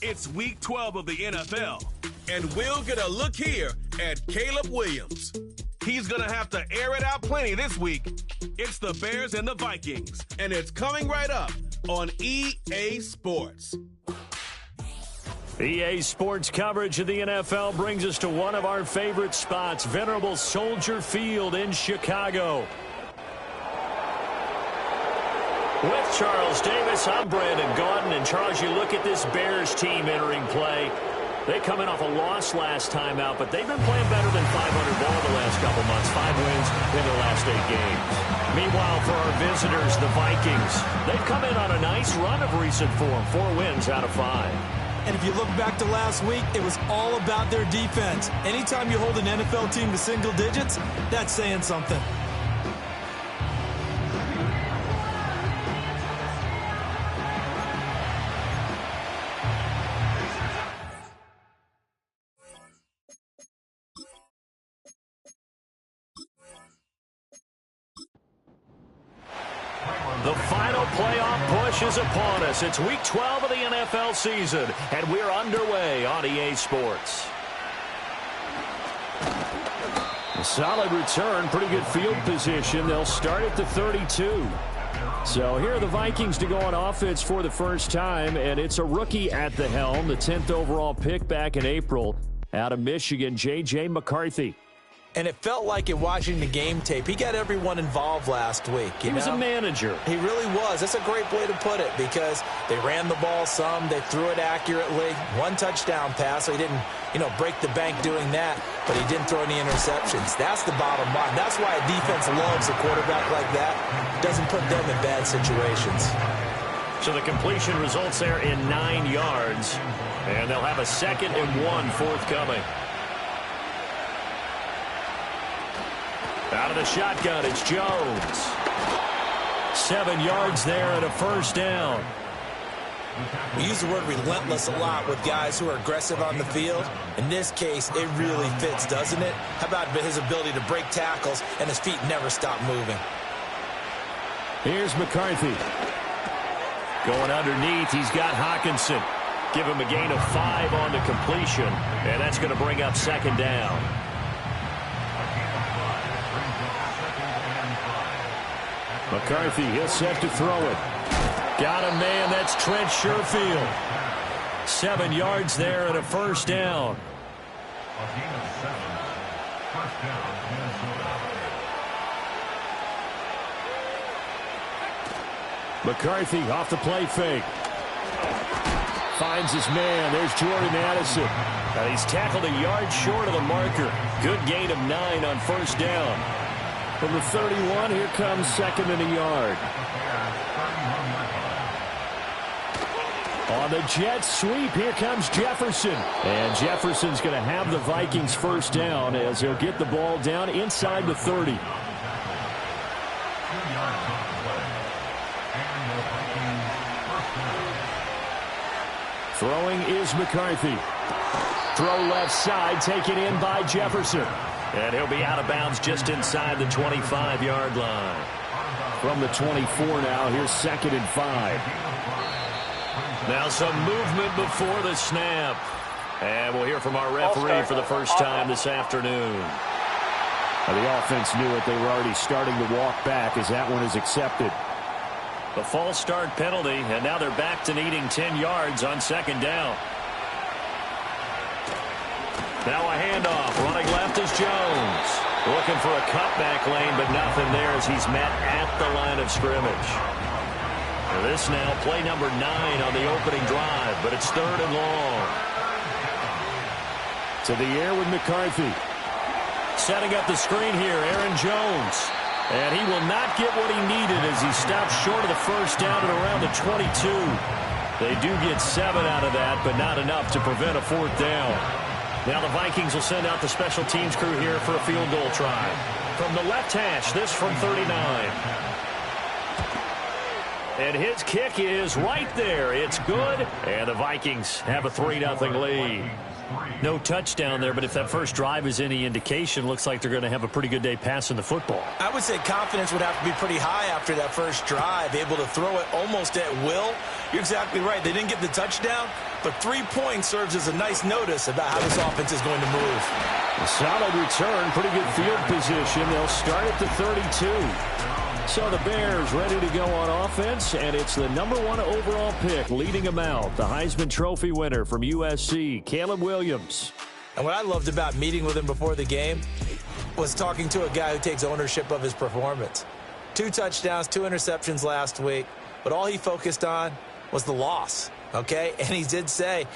It's Week 12 of the NFL, and we'll get a look here at Caleb Williams. He's going to have to air it out plenty this week. It's the Bears and the Vikings, and it's coming right up on EA Sports. EA Sports coverage of the NFL brings us to one of our favorite spots, venerable Soldier Field in Chicago. With Charles Davis, I'm Brandon Gaudin. And Charles, you look at this Bears team entering play. They come in off a loss last time out, but they've been playing better than 500 ball the last couple months. 5 wins in their last 8 games. Meanwhile, for our visitors, the Vikings, they've come in on a nice run of recent form. 4 wins out of 5. And if you look back to last week, it was all about their defense. Anytime you hold an NFL team to single digits, that's saying something. The final playoff push is upon us. It's Week 12 of the NFL season, and we're underway on EA Sports. A solid return, pretty good field position. They'll start at the 32. So here are the Vikings to go on offense for the first time, and it's a rookie at the helm, the 10th overall pick back in April out of Michigan, J.J. McCarthy. And it felt like in watching the game tape, he got everyone involved last week. He was a manager. He really was. That's a great way to put it because they ran the ball some. They threw it accurately. 1 touchdown pass, so he didn't, break the bank doing that, but he didn't throw any interceptions. That's the bottom line. That's why a defense loves a quarterback like that. Doesn't put them in bad situations. So the completion results there in 9 yards, and they'll have a 2nd and 1 forthcoming. Out of the shotgun, it's Jones. 7 yards there and a first down. We use the word relentless a lot with guys who are aggressive on the field. In this case, it really fits, doesn't it? How about his ability to break tackles and his feet never stop moving? Here's McCarthy. Going underneath, he's got Hawkinson. Give him a gain of 5 on the completion, and that's going to bring up 2nd down. McCarthy, he'll set to throw it. Got a man, that's Trent Sherfield. 7 yards there and a first down. McCarthy off the play fake. Finds his man. There's Jordan Addison. And he's tackled a yard short of the marker. Good gain of 9 on first down. From the 31, here comes 2nd and a yard. On the jet sweep, here comes Jefferson. And Jefferson's going to have the Vikings first down as he'll get the ball down inside the 30. Throwing is McCarthy. Throw left side, taken in by Jefferson. And he'll be out of bounds just inside the 25-yard line. From the 24 now, here's 2nd and 5. Now some movement before the snap. And we'll hear from our referee for the first time this afternoon. The offense knew it. They were already starting to walk back as that one is accepted. The false start penalty, and now they're back to needing 10 yards on 2nd down. Now a handoff. Running left is Jones. Looking for a cutback lane, but nothing there as he's met at the line of scrimmage. Now this now play number 9 on the opening drive, but it's 3rd and long. To the air with McCarthy. Setting up the screen here, Aaron Jones. And he will not get what he needed as he stops short of the first down at around the 22. They do get 7 out of that, but not enough to prevent a 4th down. Now the Vikings will send out the special teams crew here for a field goal try. From the left hash, this from 39. And his kick is right there. It's good. And the Vikings have a 3-0 lead. No touchdown there, but if that first drive is any indication, looks like they're going to have a pretty good day passing the football. I would say confidence would have to be pretty high after that first drive, able to throw it almost at will. You're exactly right. They didn't get the touchdown, but 3 points serves as a nice notice about how this offense is going to move. A solid return, pretty good field position. They'll start at the 32. So the Bears ready to go on offense, and it's the #1 overall pick leading them out, the Heisman Trophy winner from USC, Caleb Williams. And what I loved about meeting with him before the game was talking to a guy who takes ownership of his performance. 2 touchdowns, 2 interceptions last week, but all he focused on was the loss, okay? And he did say,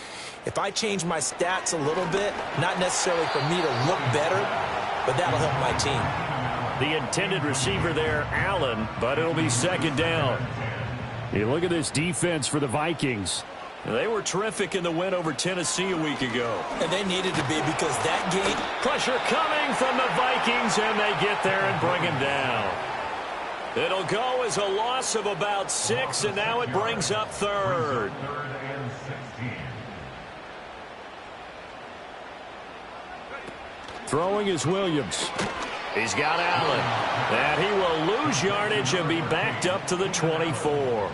if I change my stats a little bit, not necessarily for me to look better, but that'll help my team. The intended receiver there, Allen, but it'll be second down. You look at this defense for the Vikings. They were terrific in the win over Tennessee a week ago. And they needed to be, because that game... Pressure coming from the Vikings, and they get there and bring him down. It'll go as a loss of about 6, and now it brings up third. Throwing is Williams. He's got Allen, and he will lose yardage and be backed up to the 24.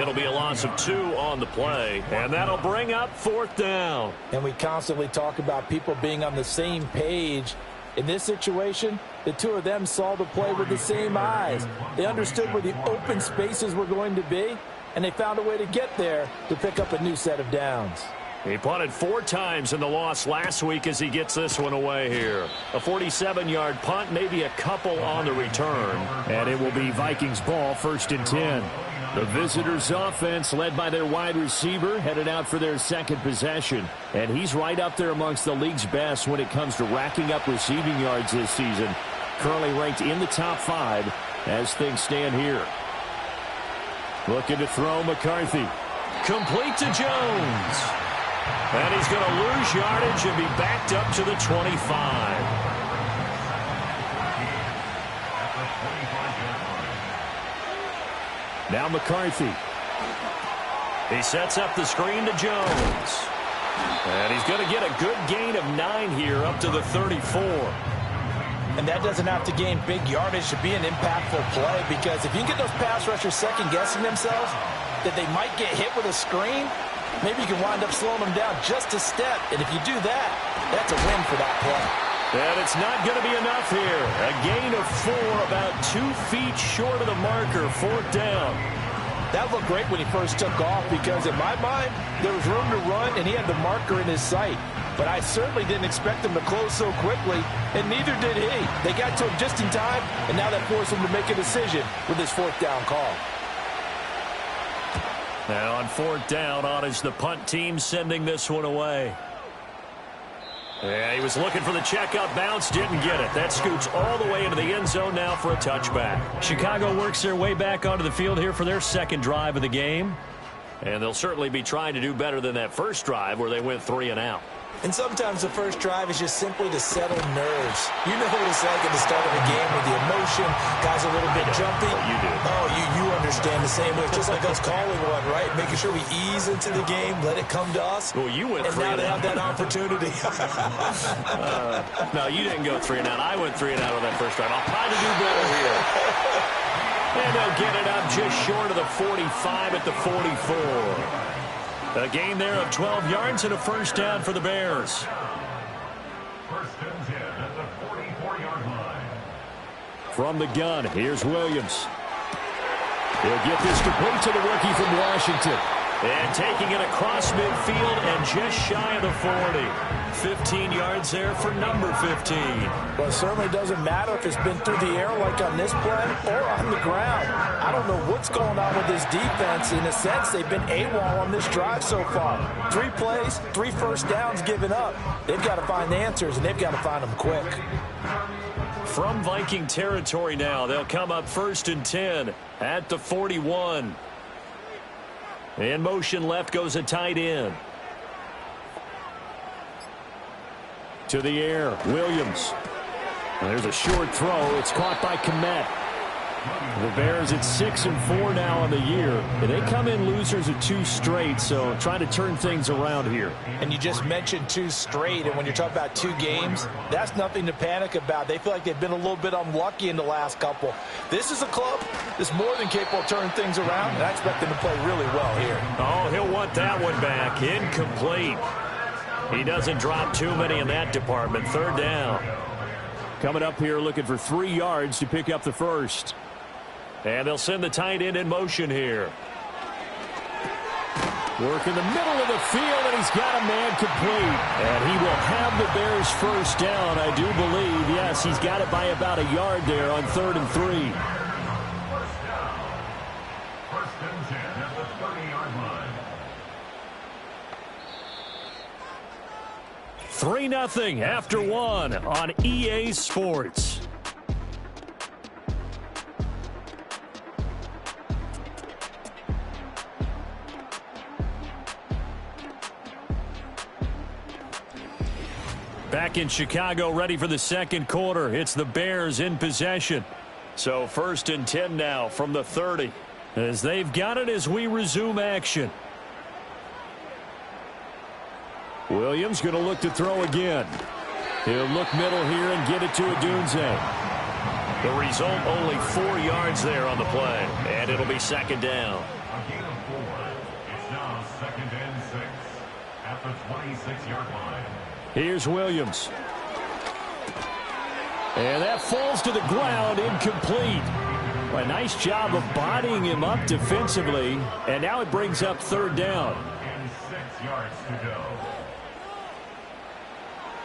It'll be a loss of 2 on the play, and that'll bring up 4th down. And we constantly talk about people being on the same page. In this situation, the 2 of them saw the play with the same eyes. They understood where the open spaces were going to be, and they found a way to get there to pick up a new set of downs. He punted 4 times in the loss last week as he gets this one away here. A 47-yard punt, maybe a couple on the return. And it will be Vikings ball, 1st and 10. The visitors' offense, led by their wide receiver, headed out for their second possession. And he's right up there amongst the league's best when it comes to racking up receiving yards this season. Currently ranked in the top 5 as things stand here. Looking to throw, McCarthy. Complete to Jones. And he's going to lose yardage and be backed up to the 25. Now McCarthy. He sets up the screen to Jones. And he's going to get a good gain of 9 here up to the 34. And that doesn't have to gain big yardage to be an impactful play, because if you can get those pass rushers second-guessing themselves that they might get hit with a screen, maybe you can wind up slowing them down just a step. And if you do that, that's a win for that play. And it's not going to be enough here. A gain of 4, about 2 feet short of the marker, 4th down. That looked great when he first took off, because in my mind, there was room to run, and he had the marker in his sight. But I certainly didn't expect him to close so quickly, and neither did he. They got to him just in time, and now that forced him to make a decision with his 4th down call. Now on 4th down, on is the punt team sending this one away. Yeah, he was looking for the checkout bounce, didn't get it. That scoots all the way into the end zone now for a touchback. Chicago works their way back onto the field here for their second drive of the game. And they'll certainly be trying to do better than that first drive where they went 3 and out. And sometimes the first drive is just simply to settle nerves. You know what it's like at the start of a game with the emotion. Guys are a little bit jumpy. You do. Oh, you understand the same way. It's just like us calling one, right? Making sure we ease into the game, let it come to us. Well, you went 3 and out. And now they have that opportunity. No, you didn't go 3 and out. I went 3 and out on that first drive. I'll try to do better here. And they'll get it up just short of the 45 at the 44. A gain there of 12 yards and a 1st down for the Bears. 1st and 10 at the 44-yard line. From the gun, here's Williams. He'll get this complete to the rookie from Washington. And taking it across midfield and just shy of the 40. 15 yards there for number 15. Well, it certainly doesn't matter if it's been through the air like on this play or on the ground. I don't know what's going on with this defense. In a sense, they've been AWOL on this drive so far. 3 plays, 3 first downs given up. They've got to find the answers, and they've got to find them quick. From Viking territory now, they'll come up 1st and 10 at the 41. In motion left goes a tight end. To the air, Williams. There's a short throw. It's caught by Kmet. The Bears at 6-4 now on the year. And they come in losers of 2 straight, so trying to turn things around here. And you just mentioned 2 straight, and when you're talking about 2 games, that's nothing to panic about. They feel like they've been a little bit unlucky in the last couple. This is a club that's more than capable of turning things around, and I expect them to play really well here. Oh, he'll want that one back. Incomplete. He doesn't drop too many in that department. 3rd down. Coming up here looking for 3 yards to pick up the first. And they'll send the tight end in motion here. Work in the middle of the field, and he's got a man complete. And he will have the Bears first down, I do believe. Yes, he's got it by about a yard there on 3rd and 3. First down. First and 10 at the 30-yard line. 3-0 after 1 on EA Sports. Back in Chicago, ready for the second quarter. It's the Bears in possession. So 1st and 10 now from the 30. As they've got it as we resume action. Williams going to look to throw again. He'll look middle here and get it to Odunze. The result, only 4 yards there on the play. And it'll be 2nd down. A gain of 4. It's now 2nd and 6 at the 26-yard line. Here's Williams. And that falls to the ground, incomplete. A nice job of bodying him up defensively. And now it brings up 3rd down. And 6 yards to go.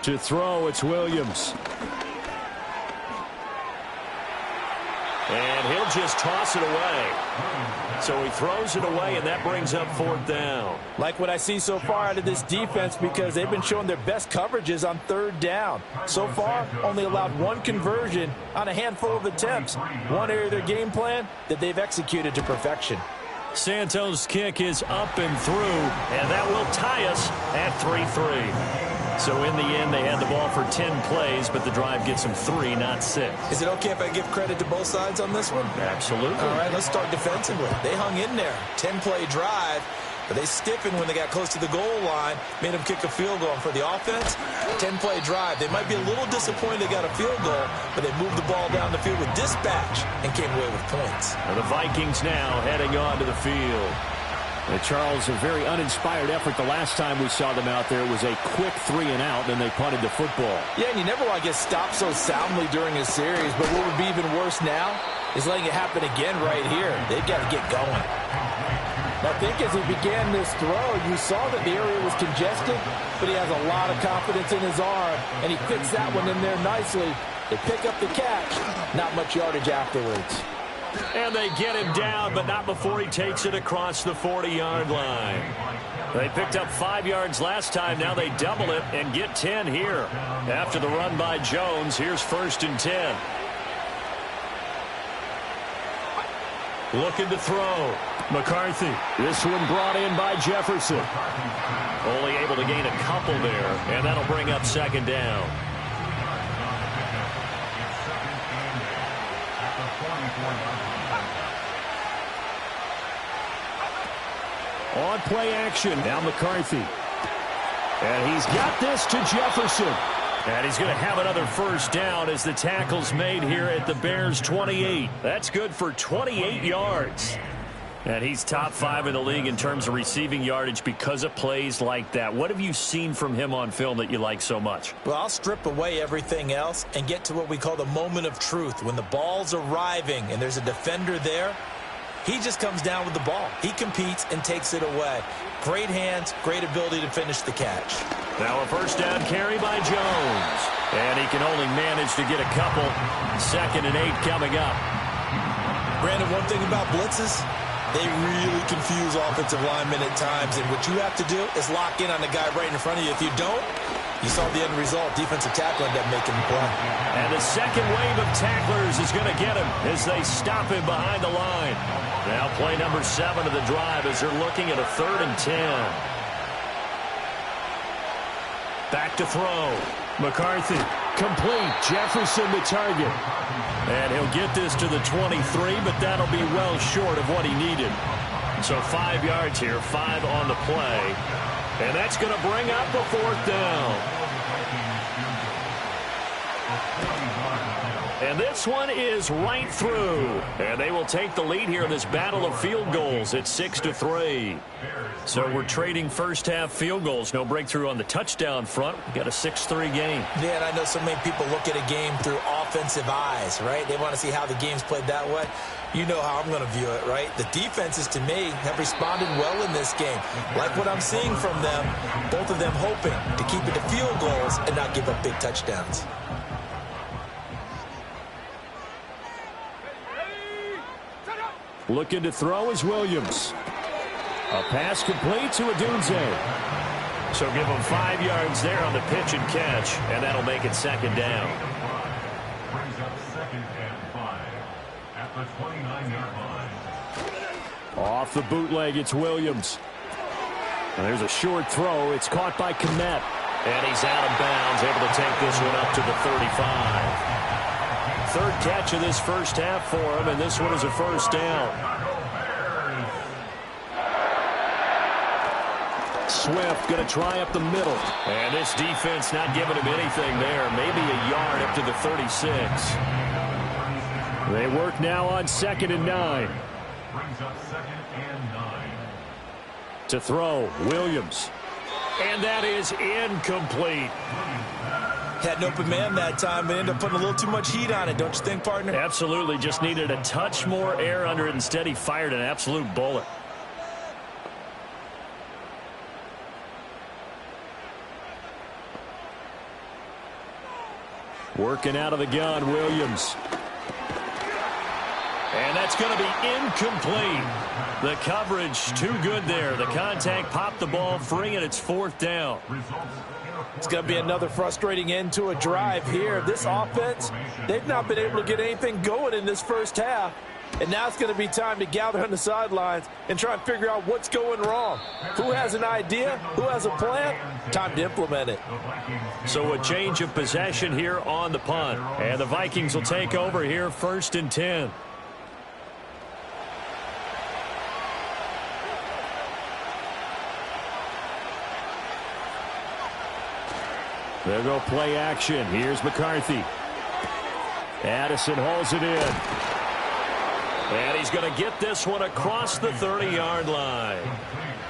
To throw, it's Williams. And he'll just toss it away. So he throws it away, and that brings up 4th down. Like what I see so far out of this defense, because they've been showing their best coverages on 3rd down. So far, only allowed 1 conversion on a handful of attempts. One area of their game plan that they've executed to perfection. Santos' kick is up and through, and that will tie us at 3-3. So in the end, they had the ball for 10 plays, but the drive gets them 3, not 6. Is it okay if I give credit to both sides on this one? Absolutely. All right, let's start defensively. They hung in there. 10-play drive, but they stiffened when they got close to the goal line, made them kick a field goal. And for the offense, 10-play drive. They might be a little disappointed they got a field goal, but they moved the ball down the field with dispatch and came away with points. And the Vikings now heading on to the field. Charles, a very uninspired effort the last time we saw them out there. It was a quick 3-and-out, then they punted the football. Yeah, and you never want to get stopped so soundly during a series, but what would be even worse now is letting it happen again right here. They've got to get going. I think as he began this throw, you saw that the area was congested, but he has a lot of confidence in his arm, and he fits that one in there nicely. They pick up the catch, not much yardage afterwards. And they get him down, but not before he takes it across the 40-yard line. They picked up 5 yards last time. Now they double it and get 10 here. After the run by Jones, here's 1st and 10. Looking to throw. McCarthy. This one brought in by Jefferson. Only able to gain a couple there, and that'll bring up 2nd down. On play action, now McCarthy. And he's got this to Jefferson. And he's going to have another 1st down as the tackle's made here at the Bears' 28. That's good for 28 yards. And he's top 5 in the league in terms of receiving yardage because of plays like that. What have you seen from him on film that you like so much? Well, I'll strip away everything else and get to what we call the moment of truth. When the ball's arriving and there's a defender there, he just comes down with the ball. He competes and takes it away. Great hands, great ability to finish the catch. Now a 1st down carry by Jones. And he can only manage to get a couple. 2nd and 8 coming up. Brandon, one thing about blitzes, they really confuse offensive linemen at times. And what you have to do is lock in on the guy right in front of you. If you don't, you saw the end result. Defensive tackle ended up making the play. And the second wave of tacklers is going to get him as they stop him behind the line. Now play number 7 of the drive as they're looking at a 3rd and 10. Back to throw. McCarthy. Complete. Jefferson the target. And he'll get this to the 23, but that'll be well short of what he needed. So 5 yards here, 5 on the play. And that's going to bring up a 4th down. And this one is right through. And they will take the lead here in this battle of field goals at 6-3. So we're trading first half field goals. No breakthrough on the touchdown front. We got a 6-3 game. Yeah, and I know so many people look at a game through offensive eyes, right? They want to see how the game's played that way. You know how I'm going to view it, right? The defenses, to me, have responded well in this game. Like what I'm seeing from them, both of them hoping to keep it to field goals and not give up big touchdowns. Looking to throw is Williams. A pass complete to Adunze. So give him 5 yards there on the pitch and catch, and that'll make it 2nd down. Brings up 2nd and 5 at the 29-yard line. Off the bootleg, it's Williams. And there's a short throw. It's caught by Kmet. And he's out of bounds, able to take this one up to the 35. 3rd catch of this first half for him, and this one is a 1st down. Swift going to try up the middle. And this defense not giving him anything there. Maybe a yard up to the 36. They work now on 2nd and 9. Brings up 2nd and 9. To throw, Williams. And that is incomplete. Had an open man that time, but ended up putting a little too much heat on it, don't you think, partner? Absolutely. Just needed a touch more air under it. Instead, he fired an absolute bullet. Working out of the gun, Williams. And that's going to be incomplete. The coverage too good there. The contact popped the ball free, and it's 4th down. It's going to be another frustrating end to a drive here. This offense, they've not been able to get anything going in this first half. And now it's going to be time to gather on the sidelines and try and figure out what's going wrong. Who has an idea? Who has a plan? Time to implement it. So a change of possession here on the punt. And the Vikings will take over here 1st and 10. They'll go play action. Here's McCarthy. Addison holds it in. And he's going to get this one across the 30-yard line.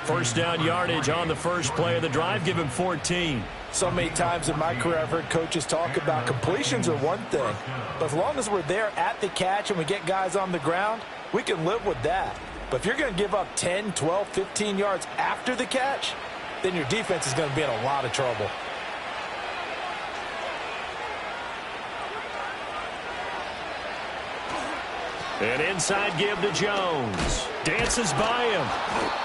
1st down yardage on the first play of the drive. Give him 14. So many times in my career I've heard coaches talk about completions are one thing. But as long as we're there at the catch and we get guys on the ground, we can live with that. But if you're going to give up 10, 12, 15 yards after the catch, then your defense is going to be in a lot of trouble. An inside give to Jones. Dances by him.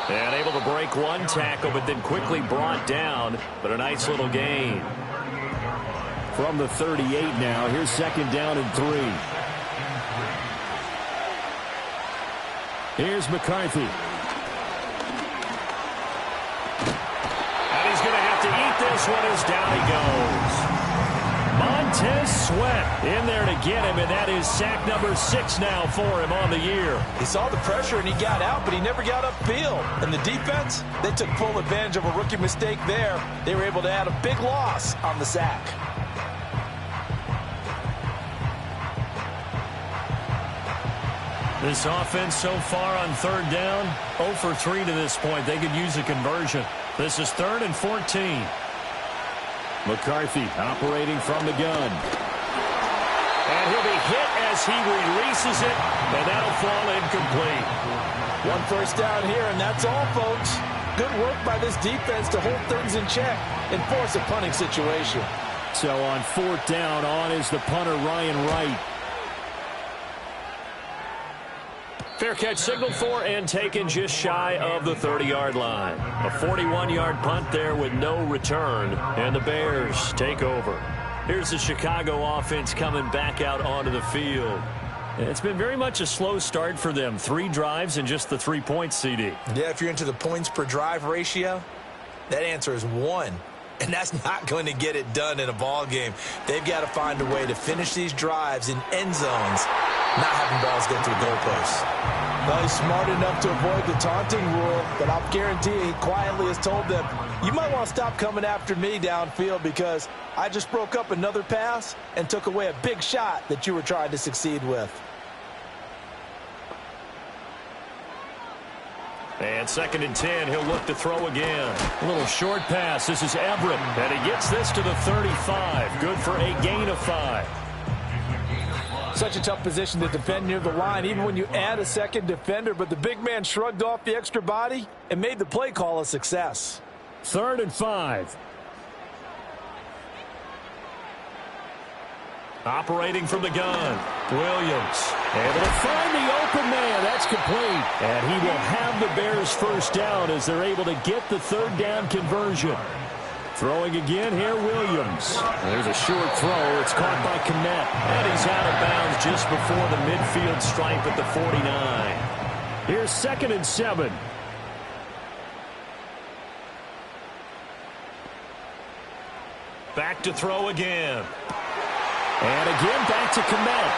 And able to break one tackle, but then quickly brought down. But a nice little gain. From the 38 now, here's 2nd down and 3. Here's McCarthy. And he's going to have to eat this one as down he goes. Montez Sweat in there to get him, and that is sack number 6 now for him on the year. He saw the pressure and he got out, but he never got upfield. And the defense, they took full advantage of a rookie mistake there. They were able to add a big loss on the sack. This offense so far on 3rd down, 0 for 3 to this point. They could use a conversion. This is 3rd and 14. McCarthy operating from the gun. And he'll be hit as he releases it, and that'll fall incomplete. 1 first down here, and that's all, folks. Good work by this defense to hold things in check and force a punting situation. So on 4th down, on is the punter, Ryan Wright. Fair catch signaled for and taken just shy of the 30-yard line. A 41-yard punt there with no return, and the Bears take over. Here's the Chicago offense coming back out onto the field. It's been very much a slow start for them. 3 drives and just the 3 points, CD. Yeah, if you're into the points per drive ratio, that answer is 1. And that's not going to get it done in a ball game. They've got to find a way to finish these drives in end zones, not having balls go through goalposts. Well, he's smart enough to avoid the taunting rule, but I'll guarantee he quietly has told them, you might want to stop coming after me downfield because I just broke up another pass and took away a big shot that you were trying to succeed with. And 2nd and 10, he'll look to throw again. A little short pass. This is Everett, and he gets this to the 35. Good for a gain of 5. Such a tough position to defend near the line, even when you add a second defender, but the big man shrugged off the extra body and made the play call a success. 3rd and 5. Operating from the gun, Williams. Able to find the open man. That's complete. And he will have the Bears first down as they're able to get the 3rd down conversion. Throwing again here, Williams. There's a short throw. It's caught by Kmet. And he's out of bounds just before the midfield stripe at the 49. Here's 2nd and 7. Back to throw again. And again, back to Kmet.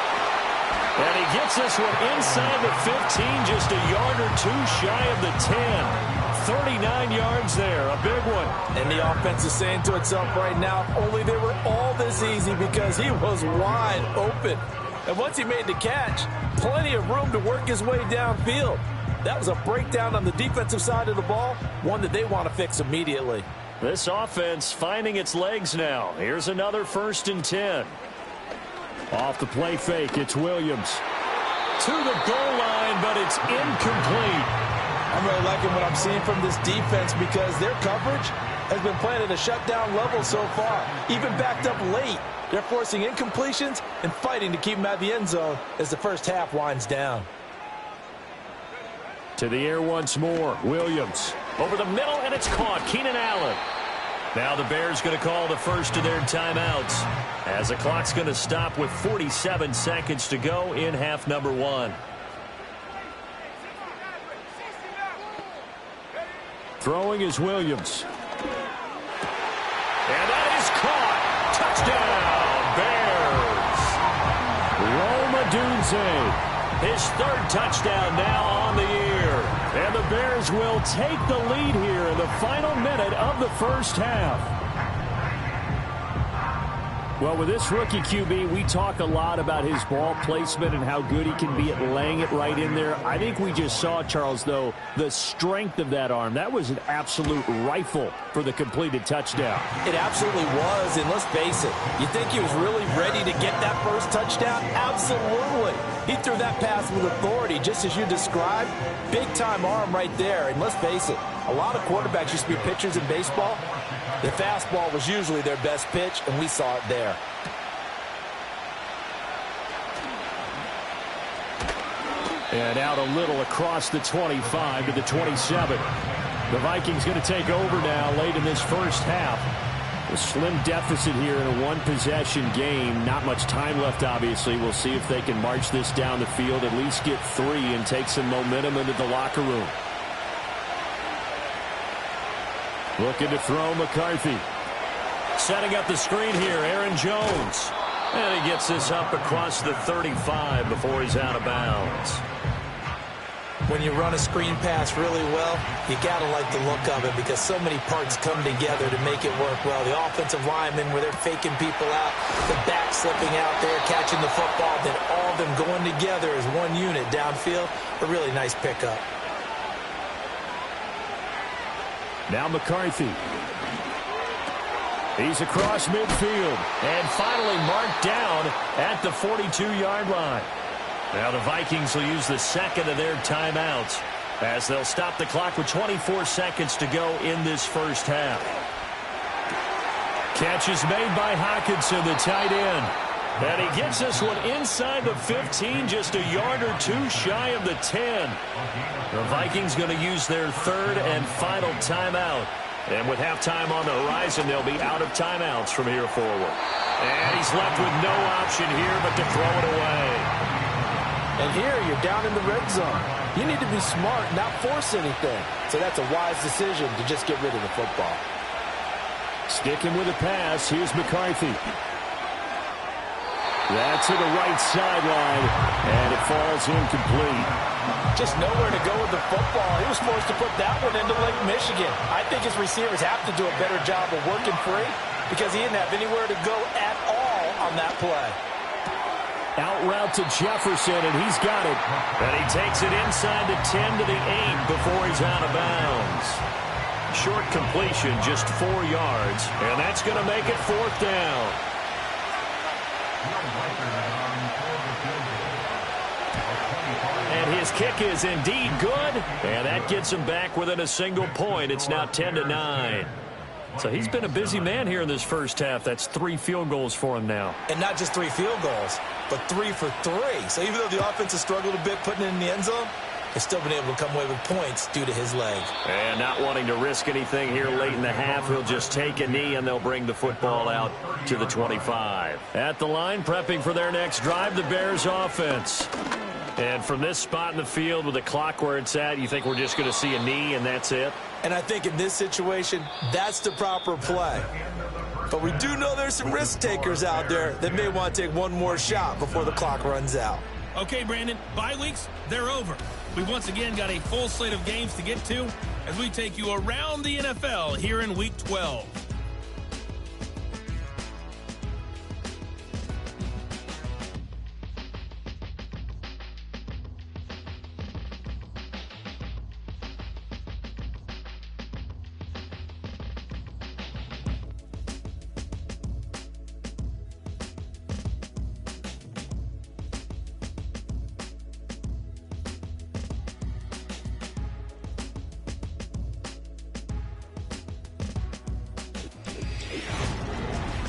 And he gets this one inside the 15, just a yard or two shy of the 10. 39 yards there, a big one. And the offense is saying to itself right now, if only they were all this easy because he was wide open. And once he made the catch, plenty of room to work his way downfield. That was a breakdown on the defensive side of the ball, one that they want to fix immediately. This offense finding its legs now. Here's another 1st and 10. Off the play fake, it's Williams. To the goal line, but it's incomplete. I'm really liking what I'm seeing from this defense because their coverage has been playing at a shutdown level so far. Even backed up late, they're forcing incompletions and fighting to keep them out of the end zone as the first half winds down. To the air once more, Williams. Over the middle, and it's caught. Keenan Allen. Now the Bears going to call the first of their timeouts as the clock's going to stop with 47 seconds to go in half number 1. Throwing is Williams. And that is caught. Touchdown, Bears. Rome Odunze. His 3rd touchdown now on the year. And the Bears will take the lead here in the final minute of the first half. Well, with this rookie QB, we talk a lot about his ball placement and how good he can be at laying it right in there. I think we just saw, Charles, though, the strength of that arm. That was an absolute rifle for the completed touchdown. It absolutely was, and let's face it, you think he was really ready to get that first touchdown? Absolutely. He threw that pass with authority, just as you described. Big-time arm right there, and let's face it, a lot of quarterbacks used to be pitchers in baseball. The fastball was usually their best pitch, and we saw it there. And out a little across the 25 to the 27. The Vikings going to take over now late in this first half. A slim deficit here in a one-possession game. Not much time left, obviously. We'll see if they can march this down the field, at least get 3, and take some momentum into the locker room. Looking to throw McCarthy. Setting up the screen here, Aaron Jones. And he gets this up across the 35 before he's out of bounds. When you run a screen pass really well, you got to like the look of it because so many parts come together to make it work well. The offensive linemen, where they're faking people out, the back slipping out there, catching the football, then all of them going together as one unit downfield. A really nice pickup. Now McCarthy. He's across midfield and finally marked down at the 42-yard line. Now the Vikings will use the second of their timeouts as they'll stop the clock with 24 seconds to go in this first half. Catch is made by Hockenson, the tight end. And he gets this one inside the 15, just a yard or two shy of the 10. The Vikings going to use their third and final timeout. And with halftime on the horizon, they'll be out of timeouts from here forward. And he's left with no option here but to throw it away. And here you're down in the red zone. You need to be smart, not force anything. So that's a wise decision to just get rid of the football. Sticking with the pass, here's McCarthy. That's to the right sideline, and it falls incomplete. Just nowhere to go with the football. He was forced to put that one into Lake Michigan. I think his receivers have to do a better job of working free because he didn't have anywhere to go at all on that play. Out route to Jefferson, and he's got it. And he takes it inside the 10 to the 8 before he's out of bounds. Short completion, just 4 yards, and that's going to make it 4th down. And his kick is indeed good, and that gets him back within a single point. It's now 10 to 9. So he's been a busy man here in this first half. That's 3 field goals for him now. And not just 3 field goals, but 3 for 3. So even though the offense has struggled a bit putting it in the end zone, they've still been able to come away with points due to his leg. And not wanting to risk anything here late in the half, he'll just take a knee, and they'll bring the football out to the 25. At the line, prepping for their next drive, the Bears offense. And from this spot in the field with the clock where it's at, you think we're just going to see a knee and that's it? And I think in this situation, that's the proper play. But we do know there's some risk takers out there that may want to take one more shot before the clock runs out. Okay, Brandon, bye weeks, they're over. We once again got a full slate of games to get to as we take you around the NFL here in Week 12.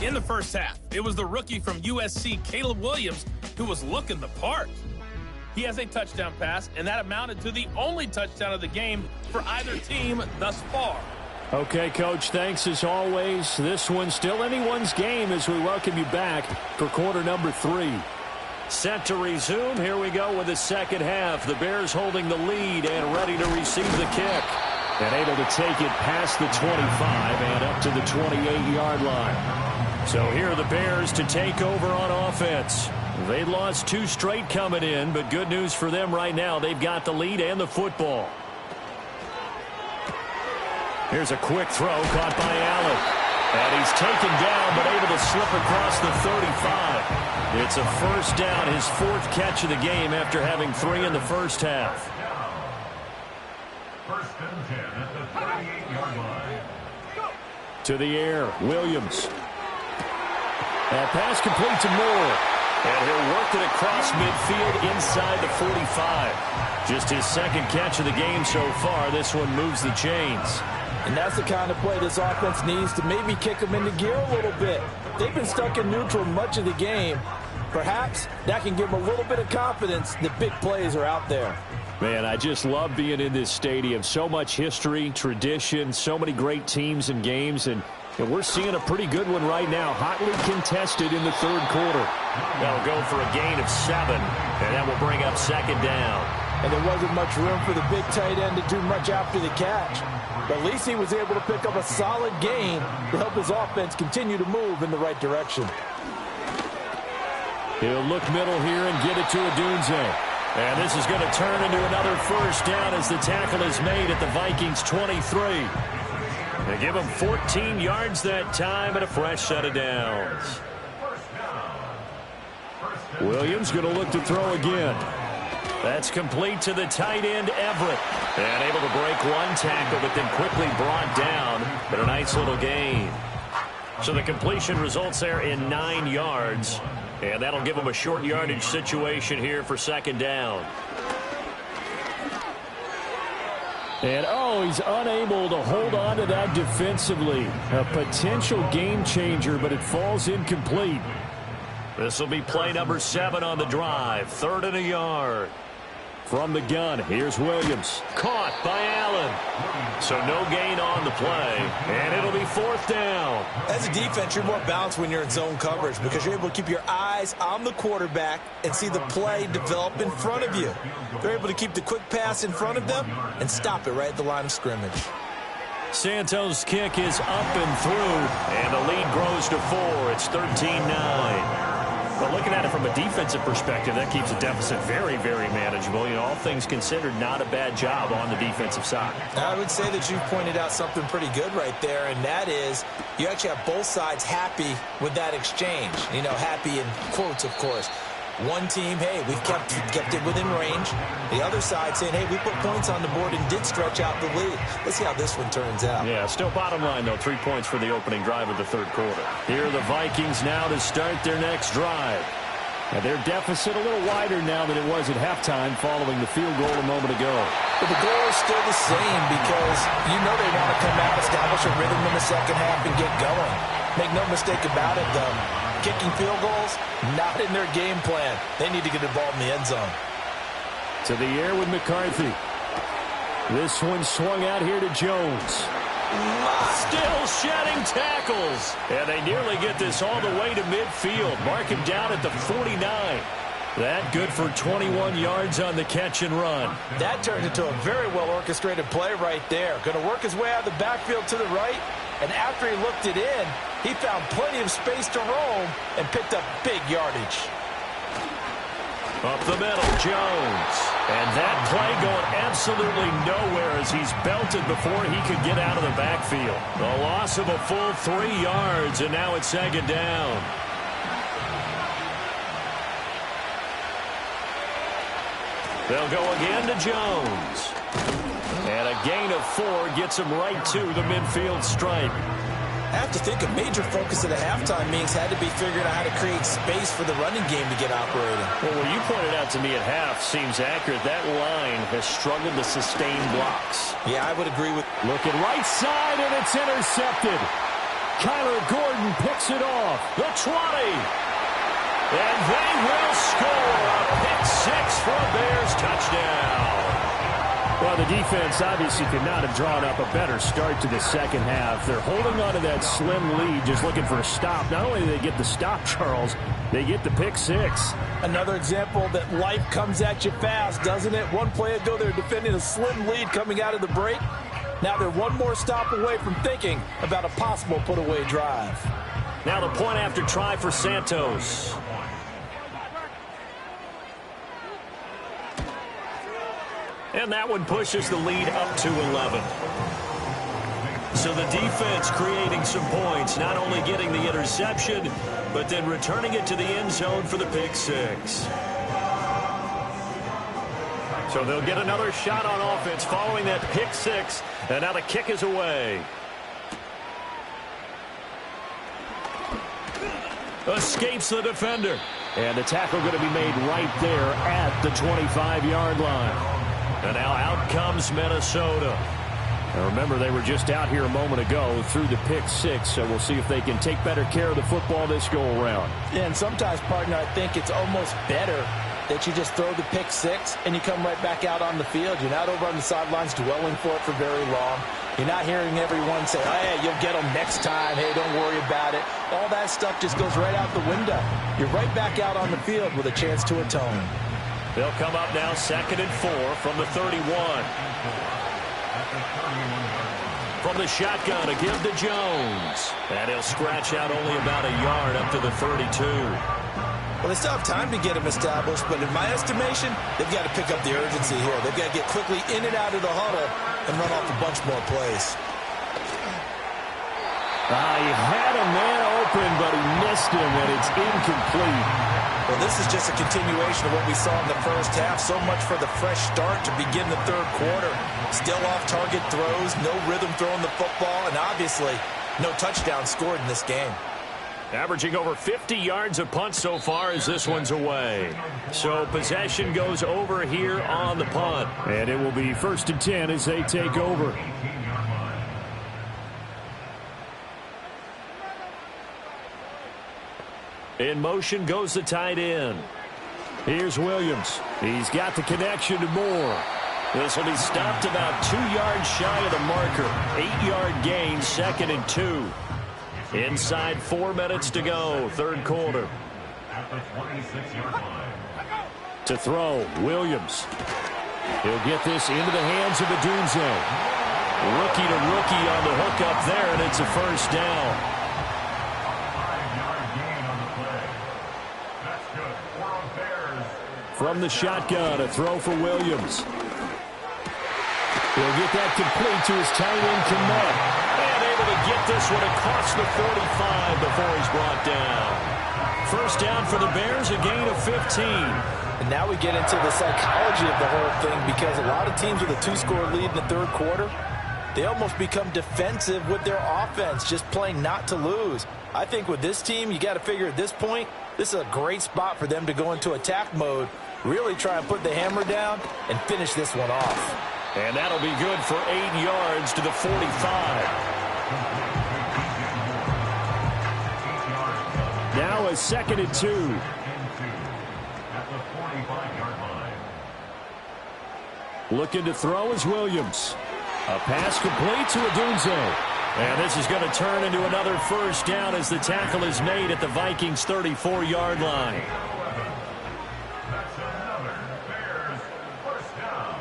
In the first half, it was the rookie from USC, Caleb Williams, who was looking the part. He has a touchdown pass, and that amounted to the only touchdown of the game for either team thus far. Okay, Coach, thanks as always. This one's still anyone's game as we welcome you back for quarter number 3. Set to resume. Here we go with the second half. The Bears holding the lead and ready to receive the kick. And able to take it past the 25 and up to the 28-yard line. So here are the Bears to take over on offense. They lost 2 straight coming in, but good news for them right now. They've got the lead and the football. Here's a quick throw caught by Allen. And he's taken down, but able to slip across the 35. It's a first down, his 4th catch of the game after having 3 in the first half. First and 10 at the 38-yard line. To the air, Williams. That pass complete to Moore. And he'll work it across midfield inside the 45. Just his 2nd catch of the game so far. This one moves the chains. And that's the kind of play this offense needs to maybe kick them into gear a little bit. They've been stuck in neutral much of the game. Perhaps that can give them a little bit of confidence that big plays are out there. Man, I just love being in this stadium. So much history, tradition, so many great teams and games, and we're seeing a pretty good one right now. Hotly contested in the 3rd quarter. That'll go for a gain of 7, and that will bring up 2nd down. And there wasn't much room for the big tight end to do much after the catch. But at least he was able to pick up a solid gain to help his offense continue to move in the right direction. He'll look middle here and get it to Odunze. And this is going to turn into another first down as the tackle is made at the Vikings 23. They give him 14 yards that time and a fresh set of downs. Williams going to look to throw again. That's complete to the tight end, Everett. And able to break one tackle, but then quickly brought down. But a nice little gain. So the completion results there in 9 yards. And that'll give him a short yardage situation here for 2nd down. And, he's unable to hold on to that defensively. A potential game changer, but it falls incomplete. This will be play number 7 on the drive. 3rd and a yard. From the gun, here's Williams. Caught by Allen. So no gain on the play, and it'll be 4th down. As a defense, you're more balanced when you're in zone coverage because you're able to keep your eyes on the quarterback and see the play develop in front of you. They're able to keep the quick pass in front of them and stop it right at the line of scrimmage. Santos' kick is up and through, and the lead grows to 4. It's 13-9. But looking at it from a defensive perspective, that keeps the deficit very, very manageable. You know, all things considered, not a bad job on the defensive side. I would say that you've pointed out something pretty good right there, and that is you actually have both sides happy with that exchange. You know, happy in quotes, of course. One team, hey, we've kept it within range. The other side saying, hey, we put points on the board and did stretch out the lead. Let's see how this one turns out. Yeah, still bottom line, though. 3 points for the opening drive of the third quarter. Here are the Vikings now to start their next drive. And their deficit a little wider now than it was at halftime following the field goal a moment ago. But the goal is still the same because you know they want to come out, establish a rhythm in the second half, and get going. Make no mistake about it, though. Kicking field goals, not in their game plan. They need to get the ball in the end zone. To the air with McCarthy. This one swung out here to Jones. Still shedding tackles. And they nearly get this all the way to midfield. Mark him down at the 49. That good for 21 yards on the catch and run. That turned into a very well-orchestrated play right there. Going to work his way out of the backfield to the right. And after he looked it in, he found plenty of space to roam and picked up big yardage. Up the middle, Jones. And that play going absolutely nowhere as he's belted before he could get out of the backfield. The loss of a full 3 yards, and now it's second down. They'll go again to Jones. And a gain of 4 gets him right to the midfield stripe. I have to think a major focus of the halftime meetings had to be figuring out how to create space for the running game to get operating. Well, what you pointed out to me at half seems accurate. That line has struggled to sustain blocks. Yeah, I would agree with... Looking right side, and it's intercepted. Kyler Gordon picks it off. The 20. And they will score a pick 6 for a Bears touchdown. Well, the defense obviously could not have drawn up a better start to the second half. They're holding on to that slim lead, just looking for a stop. Not only do they get the stop, Charles, they get the pick 6. Another example that life comes at you fast, doesn't it? One play ago, they're defending a slim lead coming out of the break. Now they're one more stop away from thinking about a possible put-away drive. Now the point after try for Santos. And that one pushes the lead up to 11. So the defense creating some points, not only getting the interception, but then returning it to the end zone for the pick 6. So they'll get another shot on offense following that pick 6, and now the kick is away. Escapes the defender. And the tackle going to be made right there at the 25-yard line. And now out comes Minnesota. Now remember, they were just out here a moment ago through the pick 6, so we'll see if they can take better care of the football this go-around. Yeah, and sometimes, partner, I think it's almost better that you just throw the pick 6 and you come right back out on the field. You're not over on the sidelines dwelling for it for very long. You're not hearing everyone say, oh, hey, you'll get them next time. Hey, don't worry about it. All that stuff just goes right out the window. You're right back out on the field with a chance to atone. They'll come up now 2nd and 4 from the 31. From the shotgun, a give to Jones. And he'll scratch out only about a yard up to the 32. Well, they still have time to get him established, but in my estimation, they've got to pick up the urgency here. They've got to get quickly in and out of the huddle and run off a bunch more plays. He had a man open, but he missed him, and it's incomplete. Well, this is just a continuation of what we saw in the first half. So much for the fresh start to begin the third quarter. Still off-target throws, no rhythm throwing the football, and obviously no touchdown scored in this game. Averaging over 50 yards a punt so far as this one's away. So possession goes over here on the punt. And it will be 1st and 10 as they take over. In motion goes the tight end. Here's Williams. He's got the connection to Moore. This will be stopped about 2 yards shy of the marker. 8-yard gain, 2nd and 2. Inside 4 minutes to go, third quarter. To throw, Williams. He'll get this into the hands of Odunze. Rookie to rookie on the hook up there, and it's a first down. 5-yard gain on the play. That's good for the Bears. From the shotgun, a throw for Williams. He'll get that complete to his tight end, Kmet. And able to get this one across the 45 before he's brought down. First down for the Bears, a gain of 15. And now we get into the psychology of the whole thing, because a lot of teams with a 2-score lead in the third quarter, they almost become defensive with their offense, just playing not to lose. I think with this team, you got to figure at this point, this is a great spot for them to go into attack mode, really try and put the hammer down and finish this one off. And that'll be good for 8 yards to the 45. Now a 2nd and 2. At the 45-yard line. Looking to throw is Williams. A pass complete to Odunze. And this is going to turn into another first down as the tackle is made at the Vikings' 34-yard line. That's another Bears first down.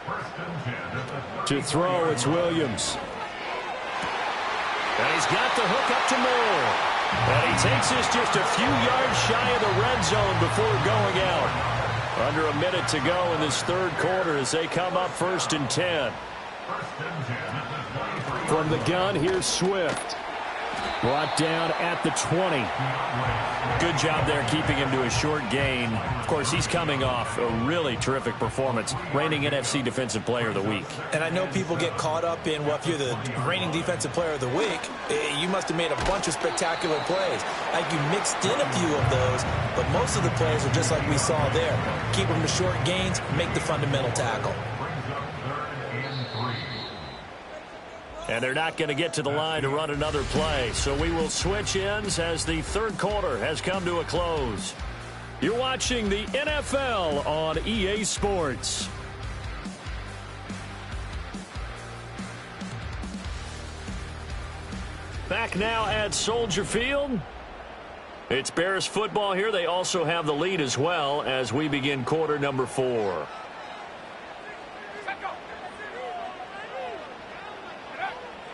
First and 10 at the 30. To throw, it's Williams. And he's got the hook up to Moore. And he takes this just a few yards shy of the red zone before going out. Under a minute to go in this third quarter as they come up 1st and 10. First and 10 at the 23. From the gun, here's Swift. Brought down at the 20. Good job there keeping him to a short gain. Of course, he's coming off a really terrific performance, reigning NFC Defensive Player of the Week. And I know people get caught up in, well, if you're the reigning Defensive Player of the Week, you must have made a bunch of spectacular plays. I think you mixed in a few of those, but most of the plays are just like we saw there. Keep them to short gains, make the fundamental tackle. And they're not going to get to the line to run another play. So we will switch ends as the third quarter has come to a close. You're watching the NFL on EA Sports. Back now at Soldier Field. It's Bears football here. They also have the lead as well as we begin quarter number 4.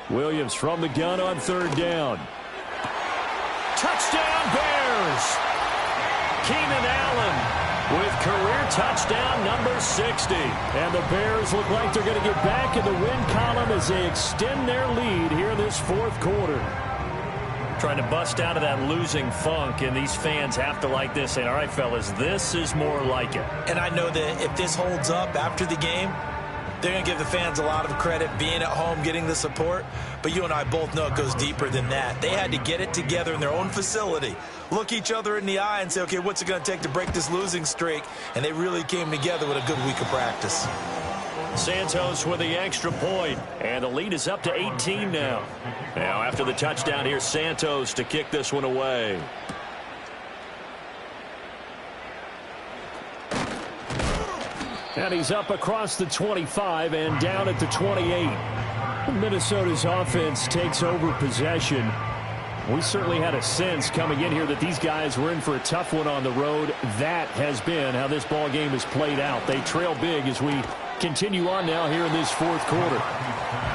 Williams from the gun on 3rd down. Touchdown Bears! Keenan Allen with career touchdown number 60. And the Bears look like they're going to get back in the win column as they extend their lead here this 4th quarter. Trying to bust out of that losing funk, and these fans have to like this. Saying, all right, fellas, this is more like it. And I know that if this holds up after the game, they're going to give the fans a lot of credit being at home, getting the support. But you and I both know it goes deeper than that. They had to get it together in their own facility, look each other in the eye and say, okay, what's it going to take to break this losing streak? And they really came together with a good week of practice. Santos with the extra point, and the lead is up to 18 now. Now after the touchdown, here's Santos to kick this one away. And he's up across the 25 and down at the 28. Minnesota's offense takes over possession. We certainly had a sense coming in here that these guys were in for a tough one on the road. That has been how this ball game has played out. They trail big as we continue on now here in this 4th quarter.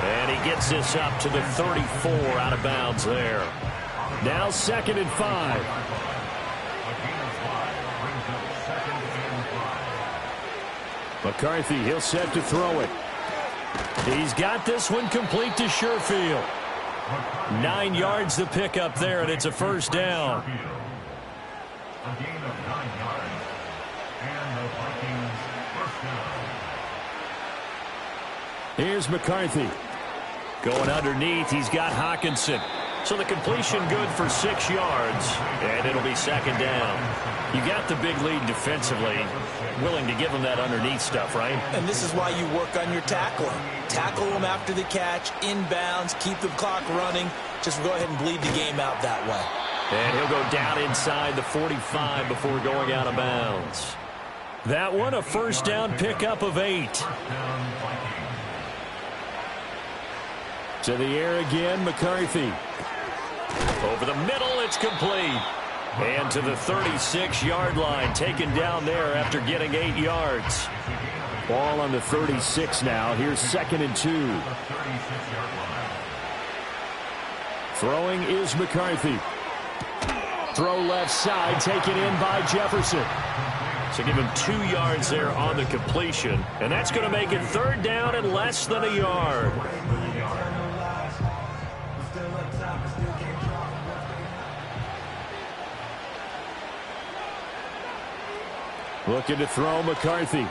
And he gets this up to the 34 out of bounds there. Now 2nd and 5. McCarthy, he'll set to throw it. He's got this one complete to Sherfield. 9 yards the pickup there, and it's a first down. A gain of 9 yards. And the Vikings first down. Here's McCarthy. Going underneath, he's got Hawkinson. So the completion good for 6 yards, and it'll be 2nd down. You got the big lead defensively, willing to give them that underneath stuff, right? And this is why you work on your tackling. Tackle them after the catch, inbounds, keep the clock running. Just go ahead and bleed the game out that way. And he'll go down inside the 45 before going out of bounds. That one, a first down pickup of 8. To the air again, McCarthy. Over the middle, it's complete. And to the 36-yard line, taken down there after getting 8 yards. Ball on the 36 now. Here's 2nd and 2. Throwing is McCarthy. Throw left side, taken in by Jefferson. So give him 2 yards there on the completion. And that's going to make it 3rd down and less than a yard. Looking to throw McCarthy.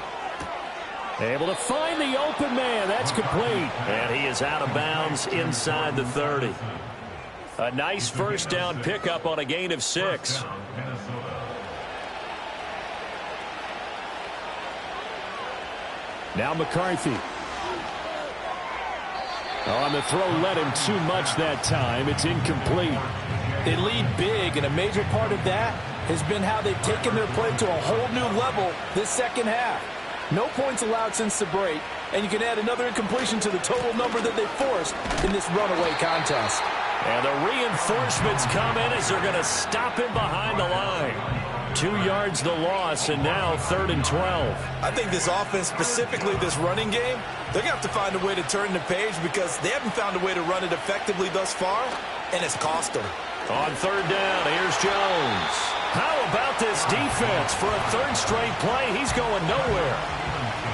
Able to find the open man. That's complete. And he is out of bounds inside the 30. A nice 1st down pickup on a gain of 6. Now McCarthy. On the throw, led him too much that time. It's incomplete. They lead big, and a major part of that has been how they've taken their play to a whole new level this second half. No points allowed since the break, and you can add another incompletion to the total number that they forced in this runaway contest. And the reinforcements come in as they're going to stop him behind the line. 2 yards the loss, and now 3rd and 12. I think this offense, specifically this running game, they're going to have to find a way to turn the page because they haven't found a way to run it effectively thus far, and it's cost them. On 3rd down, here's Jones. How about this defense? For a 3rd straight play, he's going nowhere.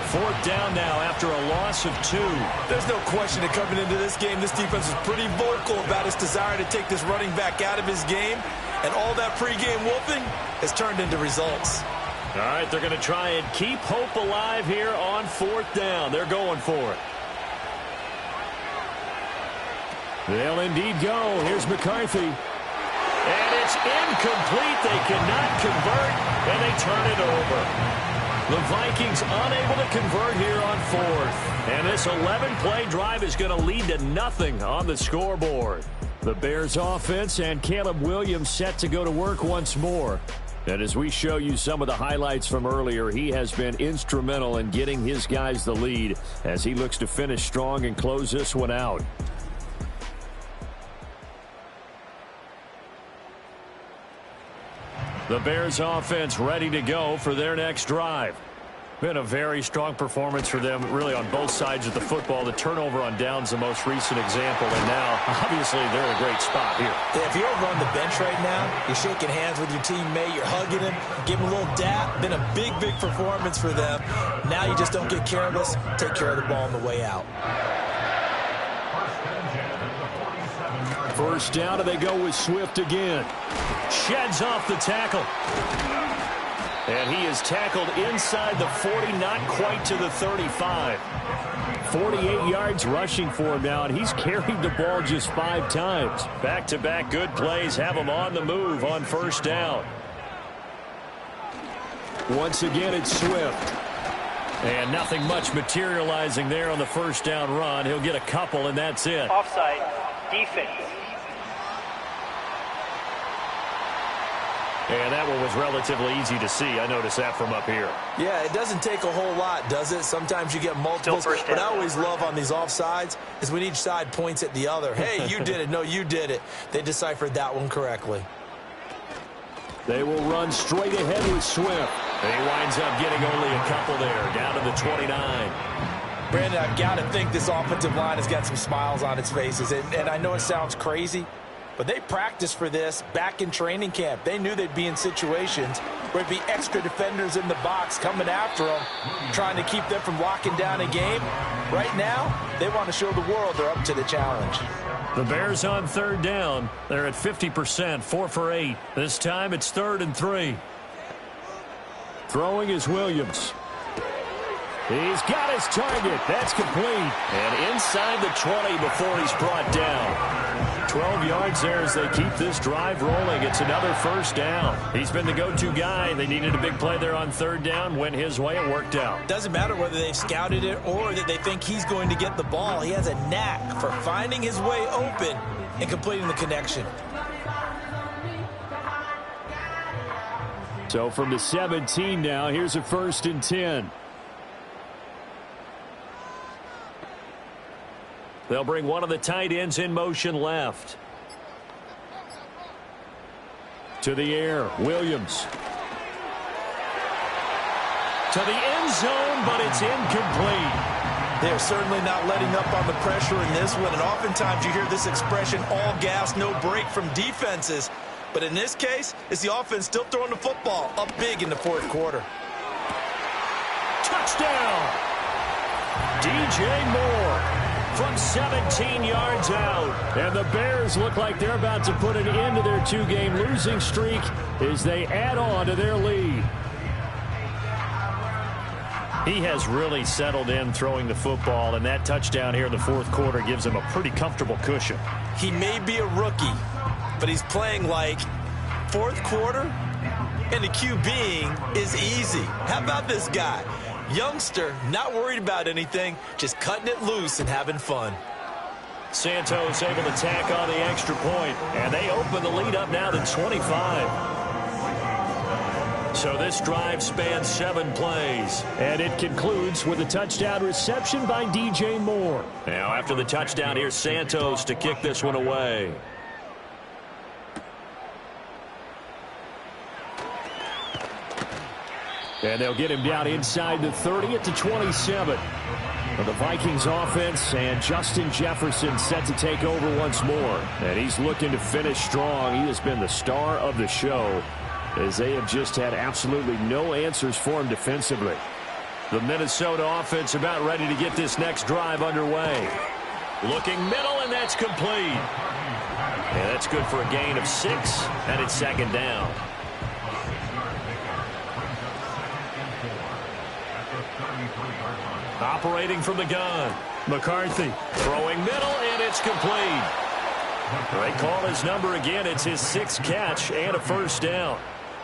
4th down now after a loss of 2. There's no question that coming into this game, this defense is pretty vocal about its desire to take this running back out of his game. And all that pregame whooping has turned into results. All right, they're going to try and keep hope alive here on 4th down. They're going for it. They'll indeed go. Here's McCarthy. And it's incomplete. They cannot convert, and they turn it over. The Vikings unable to convert here on 4th. And this 11-play drive is going to lead to nothing on the scoreboard. The Bears offense and Caleb Williams set to go to work once more. And as we show you some of the highlights from earlier, he has been instrumental in getting his guys the lead as he looks to finish strong and close this one out. The Bears offense ready to go for their next drive. Been a very strong performance for them, really, on both sides of the football. The turnover on downs, the most recent example, and now, obviously, they're in a great spot here. Yeah, if you're over on the bench right now, you're shaking hands with your teammate, you're hugging him, give him a little dap. Been a big, big performance for them. Now you just don't get careless. Take care of the ball on the way out. 1st down, and they go with Swift again. Sheds off the tackle. And he is tackled inside the 40, not quite to the 35. 48 yards rushing for him now, and he's carried the ball just 5 times. Back-to-back good plays have him on the move on 1st down. Once again, it's Swift. And nothing much materializing there on the 1st down run. He'll get a couple, and that's it. Offside, defense. And that one was relatively easy to see. I noticed that from up here. Yeah, it doesn't take a whole lot, does it? Sometimes you get multiples. But I always love on these offsides is when each side points at the other. Hey, you did it. No, you did it. They deciphered that one correctly. They will run straight ahead with Swift. And he winds up getting only a couple there, down to the 29. Brandon, I've got to think this offensive line has got some smiles on its faces. And I know it sounds crazy, but they practiced for this back in training camp. They knew they'd be in situations where there'd be extra defenders in the box coming after them, trying to keep them from locking down a game. Right now, they want to show the world they're up to the challenge. The Bears on 3rd down. They're at 50%, 4 for 8. This time it's 3rd and 3. Throwing is Williams. He's got his target. That's complete. And inside the 20 before he's brought down. 12 yards there as they keep this drive rolling. It's another 1st down. He's been the go-to guy. They needed a big play there on 3rd down. Went his way. It worked out. Doesn't matter whether they've scouted it or that they think he's going to get the ball. He has a knack for finding his way open and completing the connection. So from the 17 now, here's a 1st and 10. They'll bring one of the tight ends in motion left. To the air, Williams. to the end zone, but it's incomplete. They're certainly not letting up on the pressure in this one, and oftentimes you hear this expression, all gas, no break from defenses. But in this case, it's the offense still throwing the football up big in the fourth quarter. Touchdown! DJ Moore from 17 yards out. And the Bears look like they're about to put an end to their two-game losing streak as they add on to their lead. He has really settled in throwing the football, and that touchdown here in the fourth quarter gives him a pretty comfortable cushion. He may be a rookie, but he's playing like fourth quarter, and the QBing is easy. How about this guy? Youngster, not worried about anything, just cutting it loose and having fun. Santos able to tack on the extra point, and they open the lead up now to 25. So this drive spans 7 plays, and it concludes with a touchdown reception by DJ Moore. Now after the touchdown, here's Santos to kick this one away. And they'll get him down inside the 30 at the 27. For the Vikings offense, and Justin Jefferson set to take over once more. And he's looking to finish strong. He has been the star of the show, as they have just had absolutely no answers for him defensively. The Minnesota offense about ready to get this next drive underway. Looking middle, and that's complete. And that's good for a gain of 6, and it's second down. Operating from the gun, McCarthy throwing middle, and it's complete. They call his number again. It's his 6th catch and a first down.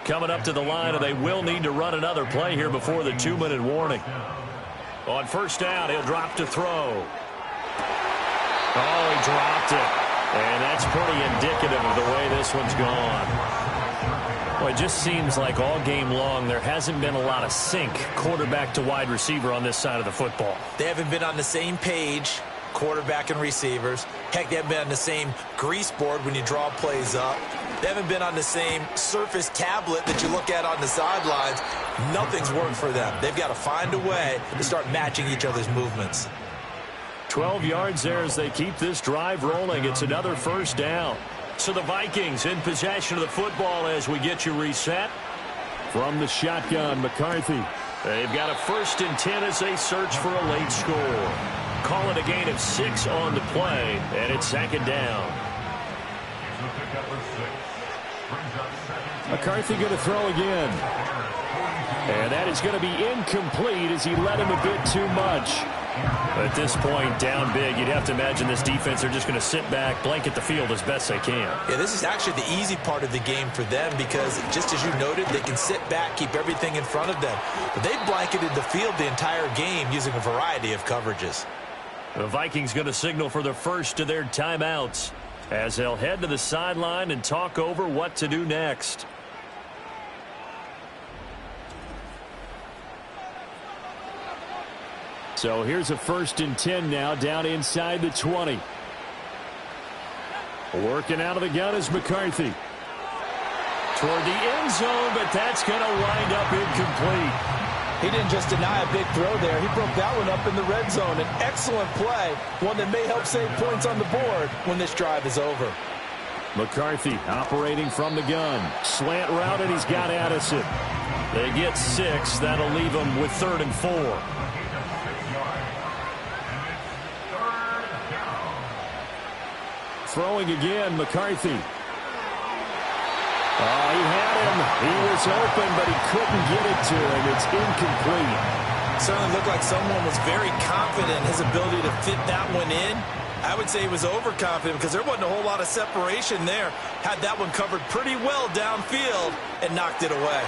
Coming up to the line, and they will need to run another play here before the 2-minute warning. On first down, he'll drop to throw. Oh, he dropped it. And that's pretty indicative of the way this one's gone. Well, it just seems like all game long there hasn't been a lot of sync quarterback to wide receiver on this side of the football. They haven't been on the same page, quarterback and receivers. Heck, they haven't been on the same grease board when you draw plays up. They haven't been on the same surface tablet that you look at on the sidelines. Nothing's worked for them. They've got to find a way to start matching each other's movements. 12 yards there as they keep this drive rolling. It's another first down. So the Vikings in possession of the football as we get you reset. From the shotgun, McCarthy. They've got a 1st and 10 as they search for a late score. Call it a gain of 6 on the play, and it's second down. McCarthy going to throw again. And that is going to be incomplete as he led him a bit too much. At this point, down big, you'd have to imagine this defense, they're just going to sit back, blanket the field as best they can. Yeah, this is actually the easy part of the game for them because, just as you noted, they can sit back, keep everything in front of them. But they've blanketed the field the entire game using a variety of coverages. The Vikings going to signal for the first of their timeouts as they'll head to the sideline and talk over what to do next. So here's a 1st and 10 now down inside the 20. Working out of the gun is McCarthy. Toward the end zone, but that's going to wind up incomplete. He didn't just deny a big throw there. He broke that one up in the red zone. An excellent play, one that may help save points on the board when this drive is over. McCarthy operating from the gun. Slant route, and he's got Addison. They get 6. That'll leave them with 3rd and 4. Throwing again, McCarthy. Oh, he had him. He was open, but he couldn't get it to him. It's incomplete. Certainly looked like someone was very confident in his ability to fit that one in. I would say he was overconfident because there wasn't a whole lot of separation there. Had that one covered pretty well downfield and knocked it away.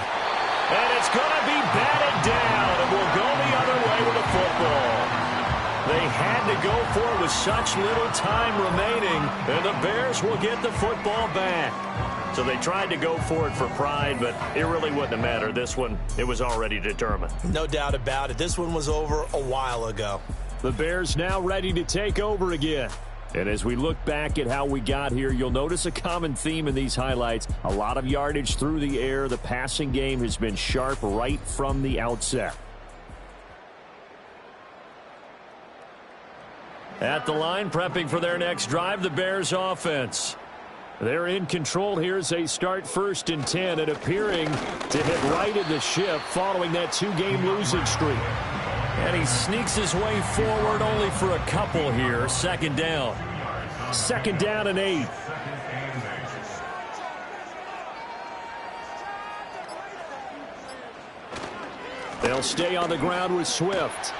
And it's going to be batted down, and we'll go the other way with the football. They had to go for it with such little time remaining, and the Bears will get the football back. So they tried to go for it for pride, but it really wouldn't have mattered. This one, it was already determined. No doubt about it. This one was over a while ago. The Bears now ready to take over again. And as we look back at how we got here, you'll notice a common theme in these highlights. A lot of yardage through the air. The passing game has been sharp right from the outset. At the line, prepping for their next drive, the Bears offense. They're in control here as they start 1st and 10 and appearing to hit right in the ship following that 2-game losing streak. And he sneaks his way forward only for a couple here. 2nd down. 2nd down and 8. They'll stay on the ground with Swift.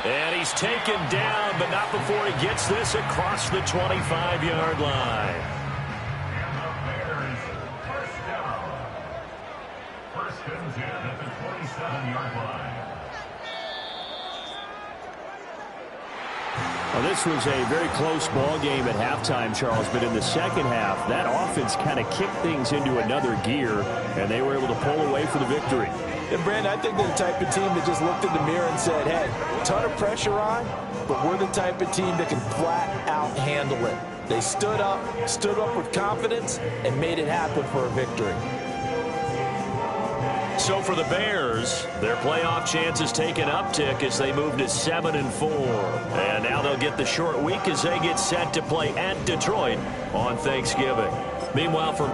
And he's taken down, but not before he gets this across the 25-yard line. And the Bears, first down. 1st and 10 at the 27-yard line. Well, this was a very close ball game at halftime, Charles, but in the second half, that offense kind of kicked things into another gear, and they were able to pull away for the victory. And, Brandon, I think they're the type of team that just looked in the mirror and said, hey, ton of pressure on, but we're the type of team that can flat out handle it. They stood up with confidence, and made it happen for a victory. So for the Bears, their playoff chances take an uptick as they move to 7-4. And now they'll get the short week as they get set to play at Detroit on Thanksgiving. Meanwhile, for